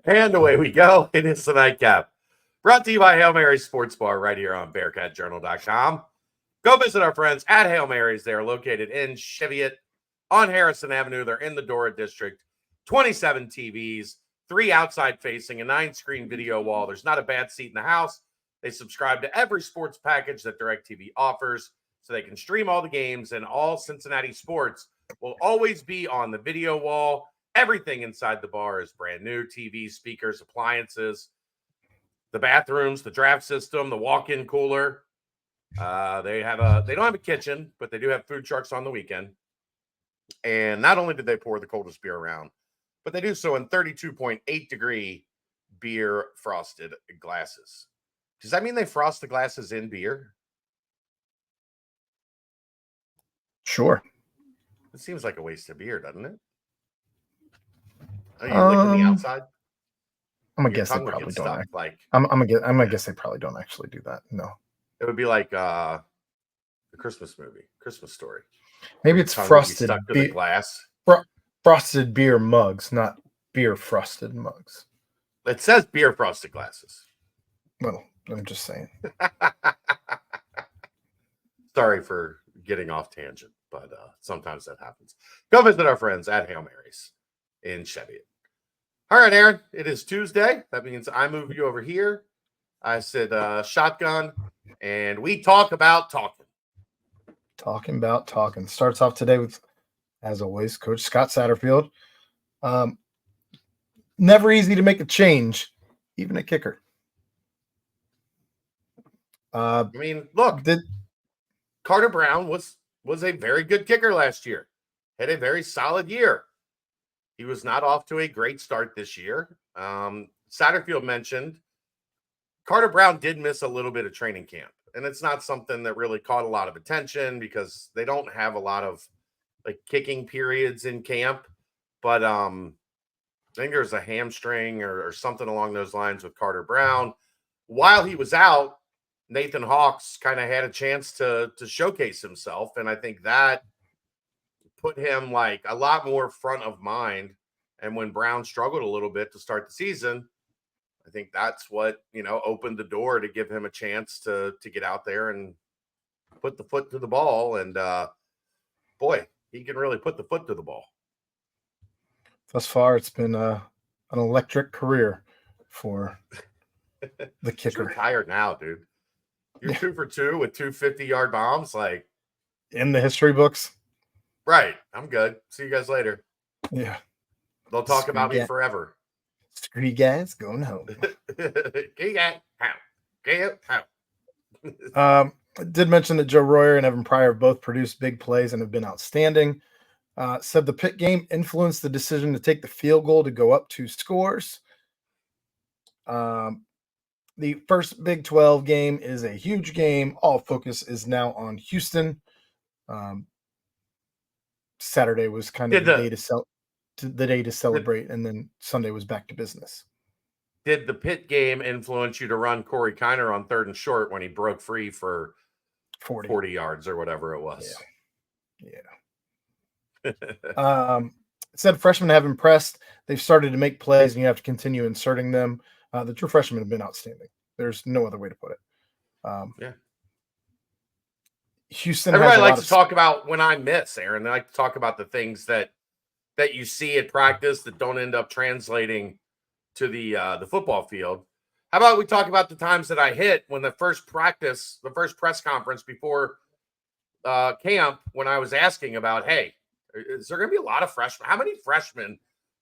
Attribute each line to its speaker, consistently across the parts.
Speaker 1: And away we go. It is the nightcap. Brought to you by Hail Mary Sports Bar right here on BearcatJournal.com. Go visit our friends at Hail Mary's. They are located in Cheviot on Harrison Avenue. They're in the Dora District. 27 TVs, 3 outside facing, a 9-screen video wall. There's not a bad seat in the house. They subscribe to every sports package that DirecTV offers, so they can stream all the games, and all Cincinnati sports will always be on the video wall. Everything inside the bar is brand new: TVs, speakers, appliances, the bathrooms, the draft system, the walk-in cooler. They don't have a kitchen, but they do have food trucks on the weekend. And not only did they pour the coldest beer around, but they do so in 32.8 degree beer frosted glasses. Does that mean they frost the glasses in beer?
Speaker 2: Sure.
Speaker 1: It seems like a waste of beer, doesn't it? Are you licking the outside?
Speaker 2: I'm gonna guess they probably don't. I'm gonna guess they probably don't actually do that. No.
Speaker 1: It would be like the Christmas movie, Christmas Story.
Speaker 2: Maybe it's frosted
Speaker 1: beer glass.
Speaker 2: Frosted beer mugs, not beer frosted mugs.
Speaker 1: It says beer frosted glasses.
Speaker 2: Well, I'm just saying.
Speaker 1: Sorry for getting off tangent, but sometimes that happens. Go visit our friends at Hail Mary's in Cheviot. All right, Aaron, it is Tuesday. That means I move you over here. I said shotgun, and we talk about talking.
Speaker 2: Talking about talking. Starts off today with, as always, Coach Scott Satterfield. Never easy to make a change, even a kicker.
Speaker 1: Look, Carter Brown was a very good kicker last year. Had a very solid year. He was not off to a great start this year. Satterfield mentioned Carter Brown did miss a little bit of training camp. And it's not something that really caught a lot of attention because they don't have a lot of like kicking periods in camp. But I think there's a hamstring or something along those lines with Carter Brown. While he was out, Nathan Hawks kind of had a chance to showcase himself. And I think that put him like a lot more front of mind. And when Brown struggled a little bit to start the season, I think that's what, opened the door to give him a chance to get out there and put the foot to the ball. And boy, he can really put the foot to the ball.
Speaker 2: Thus far, it's been an electric career for the kicker.
Speaker 1: You're tired now, dude. You're 2 for 2 with 2 50-yard bombs. Like
Speaker 2: in the history books.
Speaker 1: Right. I'm good. See you guys later.
Speaker 2: Yeah.
Speaker 1: They'll talk about me forever.
Speaker 2: Screw you guys, going home. Did mention that Joe Royer and Evan Pryor have both produced big plays and have been outstanding. Said the Pitt game influenced the decision to take the field goal to go up 2 scores. The first Big 12 game is a huge game. All focus is now on Houston. Saturday was kind of the day to celebrate, and then Sunday was back to business.
Speaker 1: Did the Pitt game influence you to run Corey Kiner on 3rd and short when he broke free for 40 yards or whatever it was?
Speaker 2: Yeah. Said freshmen have impressed. They've started to make plays, and you have to continue inserting them. The true freshmen have been outstanding. There's no other way to put it.
Speaker 1: Yeah.
Speaker 2: Houston.
Speaker 1: Everybody likes to talk about when I miss, Aaron. They like to talk about the things that you see at practice that don't end up translating to the football field. How about we talk about the times that I hit when the first press conference before camp, when I was asking about, hey, is there going to be a lot of freshmen? How many freshmen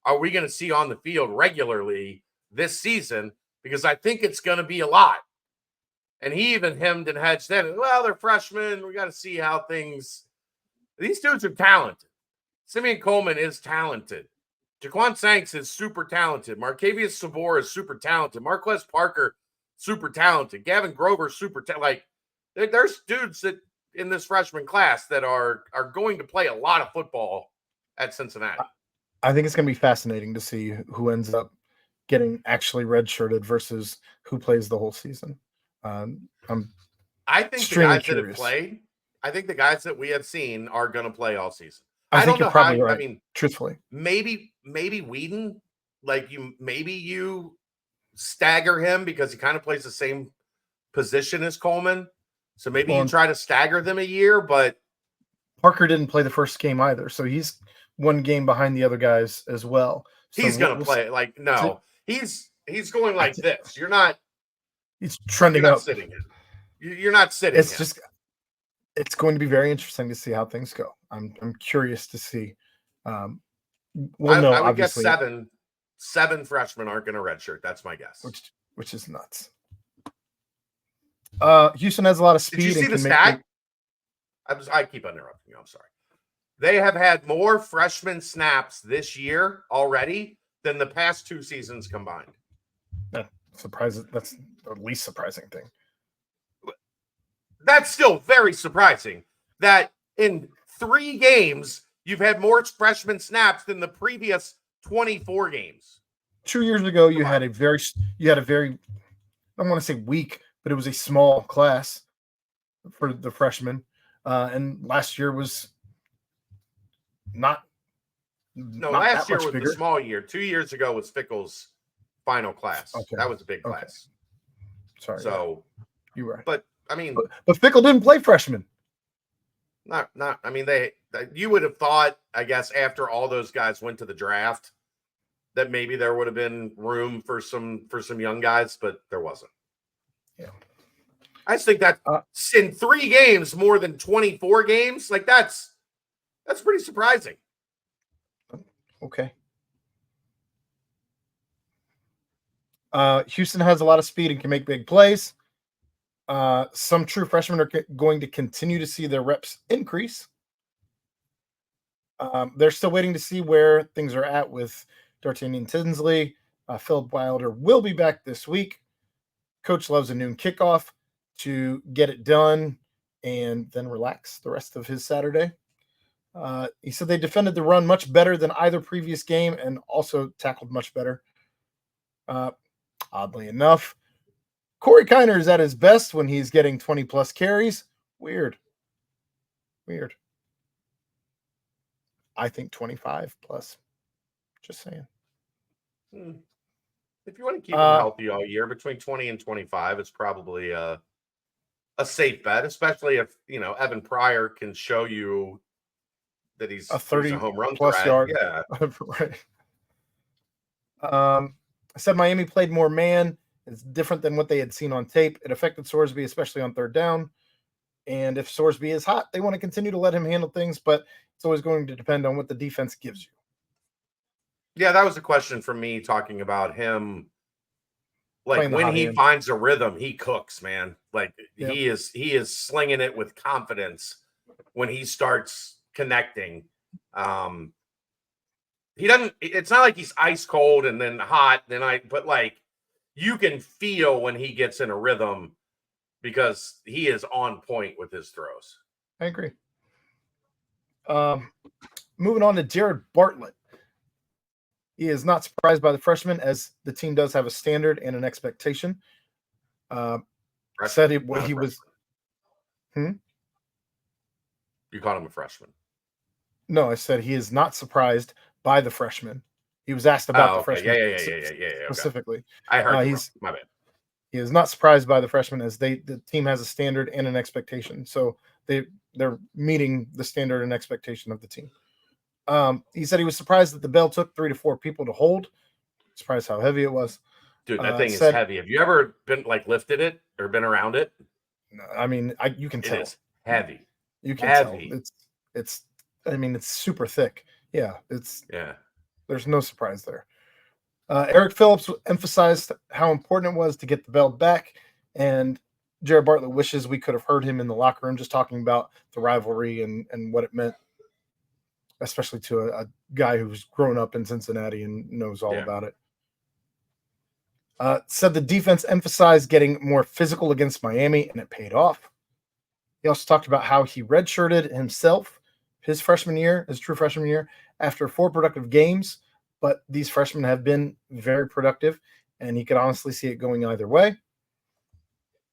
Speaker 1: are we going to see on the field regularly this season? Because I think it's going to be a lot. And he even hemmed and hedged then. Well, they're freshmen. We got to see how things. These dudes are talented. Simeon Coleman is talented. Jaquan Sanks is super talented. Marcavius Sabor is super talented. Marquez Parker, super talented. Gavin Grover, super talented. Like, there's dudes that in this freshman class that are going to play a lot of football at Cincinnati.
Speaker 2: I think it's going to be fascinating to see who ends up getting actually redshirted versus who plays the whole season.
Speaker 1: I think the guys that have played, I think the guys that we have seen are going to play all season.
Speaker 2: I think you're probably right. I mean, truthfully,
Speaker 1: maybe Whedon like maybe you stagger him because he kind of plays the same position as Coleman. So maybe you try to stagger them a year, but
Speaker 2: Parker didn't play the first game either, so he's one game behind the other guys as well. So
Speaker 1: he's going to play like no. He's going like this. You're not.
Speaker 2: He's trending
Speaker 1: you're not
Speaker 2: up.
Speaker 1: Sitting him. You're not sitting.
Speaker 2: It's going to be very interesting to see how things go. I'm curious to see. I would
Speaker 1: obviously guess seven freshmen aren't going to redshirt. That's my guess.
Speaker 2: Which is nuts. Houston has a lot of speed.
Speaker 1: Did you see the stat? I keep interrupting you. I'm sorry. They have had more freshman snaps this year already than the past 2 seasons combined.
Speaker 2: Surprising. That's the least surprising thing.
Speaker 1: That's still very surprising that in 3 games you've had more freshman snaps than the previous 24 games.
Speaker 2: 2 years ago, you had a very, I don't want to say weak, but it was a small class for the freshmen. And last year was not.
Speaker 1: Last year was the small year. 2 years ago was Fickle's final class. Okay. That was a big class.
Speaker 2: Sorry.
Speaker 1: So
Speaker 2: you're right.
Speaker 1: But I mean,
Speaker 2: but Fickle didn't play freshman.
Speaker 1: Not. I mean, you would have thought, I guess, after all those guys went to the draft, that maybe there would have been room for some young guys, but there wasn't.
Speaker 2: Yeah,
Speaker 1: I just think that in 3 games more than 24 games, like that's pretty surprising.
Speaker 2: Okay. Houston has a lot of speed and can make big plays. Some true freshmen are going to continue to see their reps increase. They're still waiting to see where things are at with D'Artagnan Tinsley. Philip Wilder will be back this week. Coach loves a noon kickoff to get it done and then relax the rest of his Saturday. He said they defended the run much better than either previous game and also tackled much better. Oddly enough, Corey Kiner is at his best when he's getting 20-plus carries. Weird. I think 25-plus. Just saying.
Speaker 1: If you want to keep him healthy all year, between 20 and 25 is probably a safe bet, especially if, Evan Pryor can show you that he's a 30-plus home run
Speaker 2: yard. Yeah. Right. I said Miami played more man. It's different than what they had seen on tape. It affected Sorsby, especially on 3rd down. And if Sorsby is hot, they want to continue to let him handle things, but it's always going to depend on what the defense gives you.
Speaker 1: Yeah, that was a question from me talking about him. Like when he finds a rhythm, he cooks, man. Like he is slinging it with confidence when he starts connecting. He doesn't. It's not like he's ice cold and then hot. But like you can feel when he gets in a rhythm because he is on point with his throws.
Speaker 2: I agree. Moving on to Jared Bartlett. He is not surprised by the freshman, as the team does have a standard and an expectation. Said he was.
Speaker 1: You called him a freshman.
Speaker 2: No, I said he is not surprised by the freshman. He was asked about the freshman specifically.
Speaker 1: Okay. I heard my bad.
Speaker 2: He is not surprised by the freshman, as the team has a standard and an expectation. So they're meeting the standard and expectation of the team. He said he was surprised that the bell took 3 to 4 people to hold. Surprised how heavy it was.
Speaker 1: Dude, that thing is heavy. Have you ever been lifted it or been around it?
Speaker 2: I mean, you can tell.
Speaker 1: It's heavy.
Speaker 2: You can tell. It's super thick. Yeah. There's no surprise there. Eric Phillips emphasized how important it was to get the belt back, and Jared Bartlett wishes we could have heard him in the locker room just talking about the rivalry and what it meant, especially to a guy who's grown up in Cincinnati and knows all about it. Said the defense emphasized getting more physical against Miami, and it paid off. He also talked about how he redshirted himself his true freshman year, after 4 productive games, but these freshmen have been very productive, and he could honestly see it going either way.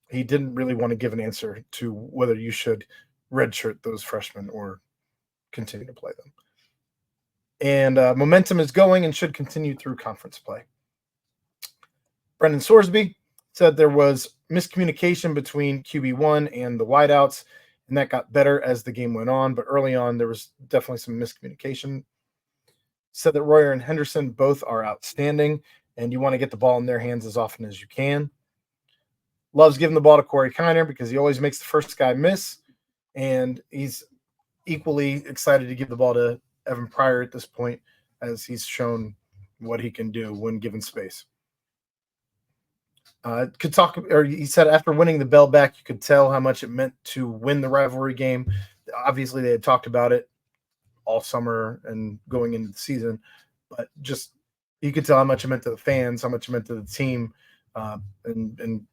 Speaker 2: He didn't really want to give an answer to whether you should redshirt those freshmen or continue to play them. And momentum is going and should continue through conference play. Brendan Sorsby said there was miscommunication between QB1 and the wideouts, and that got better as the game went on. But early on, there was definitely some miscommunication. Said that Royer and Henderson both are outstanding, and you want to get the ball in their hands as often as you can. Loves giving the ball to Corey Kiner because he always makes the first guy miss, and he's equally excited to give the ball to Evan Pryor at this point, as he's shown what he can do when given space. He said after winning the bell back, you could tell how much it meant to win the rivalry game. Obviously, they had talked about it all summer and going into the season, but just you could tell how much it meant to the fans, how much it meant to the team, and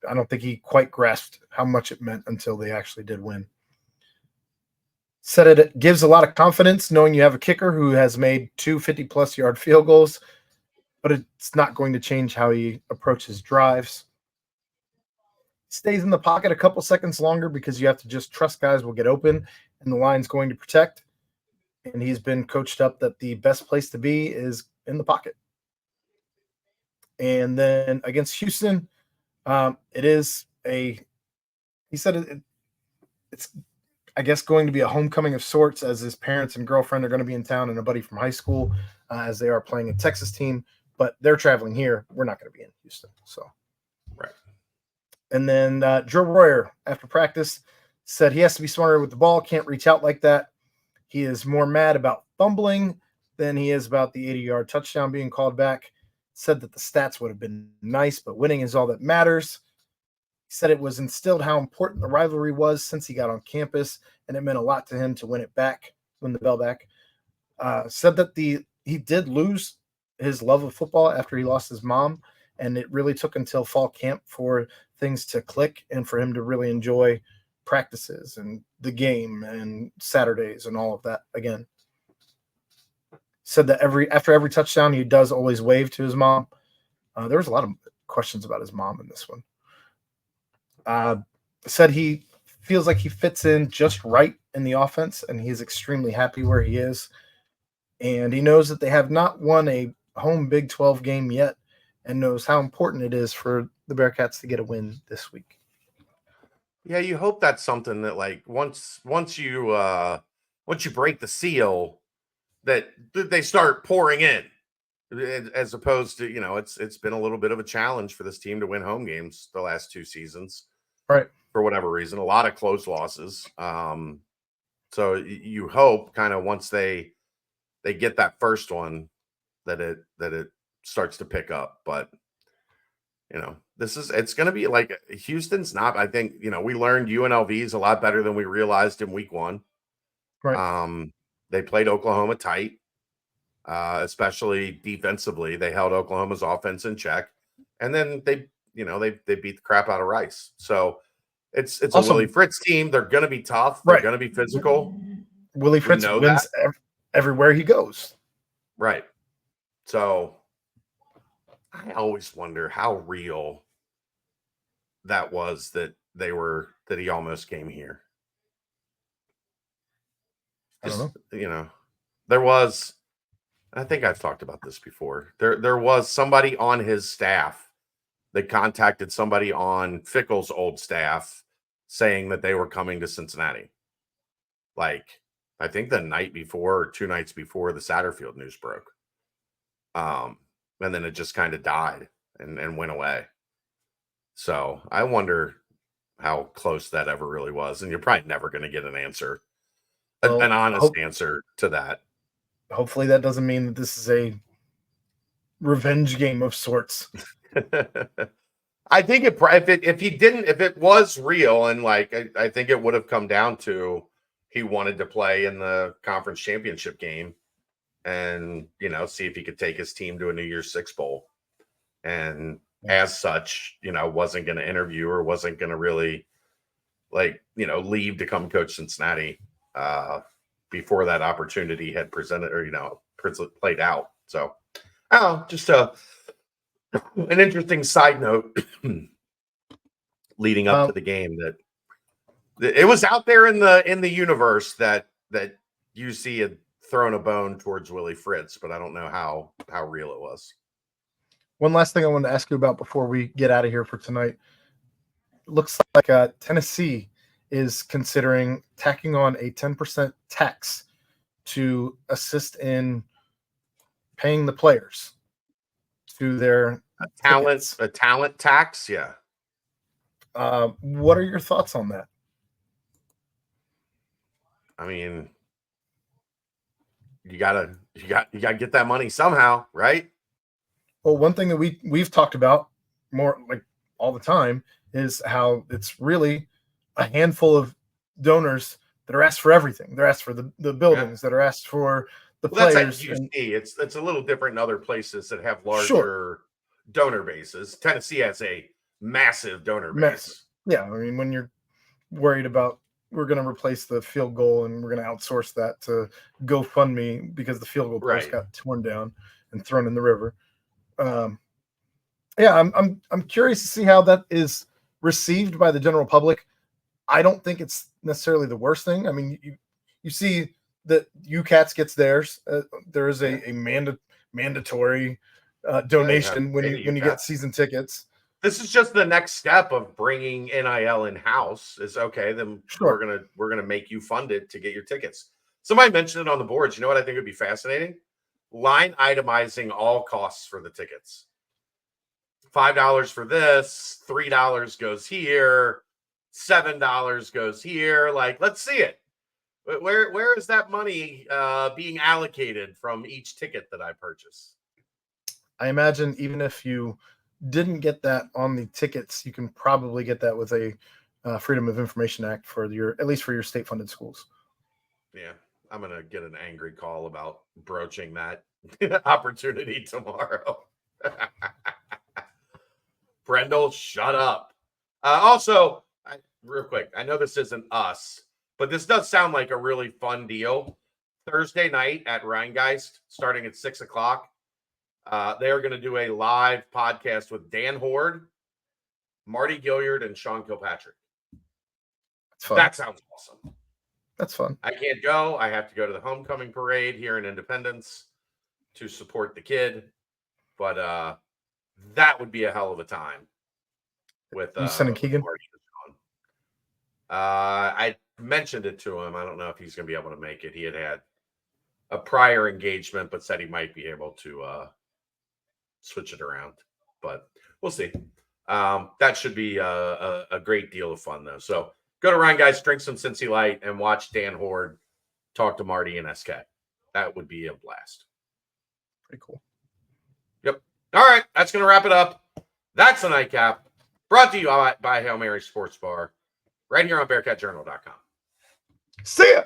Speaker 2: I don't think he quite grasped how much it meant until they actually did win. Said it gives a lot of confidence knowing you have a kicker who has made 2 50-plus yard field goals, but it's not going to change how he approaches drives. Stays in the pocket a couple seconds longer because you have to just trust guys will get open and the line's going to protect. And he's been coached up that the best place to be is in the pocket. And then against Houston, he said it's, I guess, going to be a homecoming of sorts, as his parents and girlfriend are going to be in town and a buddy from high school, as they are playing a Texas team, but they're traveling here. We're not going to be in Houston. So,
Speaker 1: right.
Speaker 2: And then Joe Royer, after practice, said he has to be smarter with the ball, can't reach out like that. He is more mad about fumbling than he is about the 80-yard touchdown being called back. Said that the stats would have been nice, but winning is all that matters. He said it was instilled how important the rivalry was since he got on campus, and it meant a lot to him to win the bell back. Said that he did lose his love of football after he lost his mom, and it really took until fall camp for things to click and for him to really enjoy practices and the game and Saturdays and all of that again. Said that after every touchdown, he does always wave to his mom. There was a lot of questions about his mom in this one. Said he feels like he fits in just right in the offense, and he's extremely happy where he is. And he knows that they have not won a home Big 12 game yet, and knows how important it is for the Bearcats to get a win this week.
Speaker 1: Yeah, you hope that's something that, like, once you break the seal, that they start pouring in, as opposed to, it's been a little bit of a challenge for this team to win home games the last 2 seasons,
Speaker 2: right?
Speaker 1: For whatever reason, a lot of close losses. So you hope kind of once they get that first one that it starts to pick up, but it's going to be like Houston's not. I think we learned UNLV is a lot better than we realized in week 1.
Speaker 2: Right.
Speaker 1: They played Oklahoma tight, especially defensively. They held Oklahoma's offense in check, and then they beat the crap out of Rice. So it's also a Willie Fritz team. They're going to be tough. They're going to be physical.
Speaker 2: Willie Fritz wins everywhere he goes.
Speaker 1: Right. So I always wonder how real that was that he almost came here. Just,
Speaker 2: I don't know.
Speaker 1: There was, I think I've talked about this before. There was somebody on his staff that contacted somebody on Fickell's old staff saying that they were coming to Cincinnati. Like, I think the night before or 2 nights before the Satterfield news broke. And then it just kind of died and went away. So I wonder how close that ever really was. And you're probably never going to get an answer, an honest answer to that.
Speaker 2: Hopefully that doesn't mean that this is a revenge game of sorts.
Speaker 1: I think if it was real, and like I think it would have come down to he wanted to play in the conference championship game and see if he could take his team to a New Year's Six bowl, and as such wasn't going to interview or wasn't going to really leave to come coach Cincinnati before that opportunity had presented or played out. So just an interesting side note leading up to the game, that it was out there in the universe that UC had thrown a bone towards Willie Fritz, but I don't know how real it was.
Speaker 2: One last thing I wanted to ask you about before we get out of here for tonight. It looks like Tennessee is considering tacking on a 10% tax to assist in paying the players to their
Speaker 1: talent tax. Yeah.
Speaker 2: What are your thoughts on that?
Speaker 1: I mean, you gotta get that money somehow, right?
Speaker 2: Well, one thing that we've talked about more like all the time is how it's really a handful of donors that are asked for everything. They're asked for the buildings, that are asked for the players.
Speaker 1: That's like UC. It's a little different in other places that have larger donor bases. Tennessee has a massive donor base.
Speaker 2: Yeah, I mean, when you're worried about we're going to replace the field goal and we're going to outsource that to GoFundMe because the field goal post got torn down and thrown in the river. I'm curious to see how that is received by the general public. I don't think it's necessarily the worst thing. I mean, you see that UCATS gets theirs. There is a mandatory donation when you get season tickets.
Speaker 1: This is just the next step of bringing NIL in house. Is okay. Then we're gonna make you fund it to get your tickets. Somebody mentioned it on the boards. You know what I think would be fascinating? Line itemizing all costs for the tickets. $5 for this, $3 goes here, $7 goes here. Like, let's see it. Where is that money being allocated from each ticket that I purchase?
Speaker 2: I imagine even if you didn't get that on the tickets, you can probably get that with a Freedom of Information Act for at least for your state-funded schools.
Speaker 1: Yeah, I'm gonna get an angry call about broaching that opportunity tomorrow. Brendel, shut up. Also, real quick, I know this isn't us, but this does sound like a really fun deal. Thursday night at Rheingeist, starting at 6:00. They are going to do a live podcast with Dan Horde, Marty Gilliard, and Sean Kilpatrick. That sounds awesome.
Speaker 2: That's fun.
Speaker 1: I can't go. I have to go to the homecoming parade here in Independence to support the kid. But that would be a hell of a time. With
Speaker 2: you sending Keegan?
Speaker 1: I mentioned it to him. I don't know if he's going to be able to make it. He had a prior engagement, but said he might be able to switch it around. But we'll see. That should be a great deal of fun, though. So go to Rheingeist, drink some Cincy Light, and watch Dan Horde talk to Marty and SK. That would be a blast.
Speaker 2: Pretty cool.
Speaker 1: Yep. All right. That's going to wrap it up. That's a nightcap. Brought to you by Hail Mary Sports Bar, right here on BearcatJournal.com.
Speaker 2: See ya.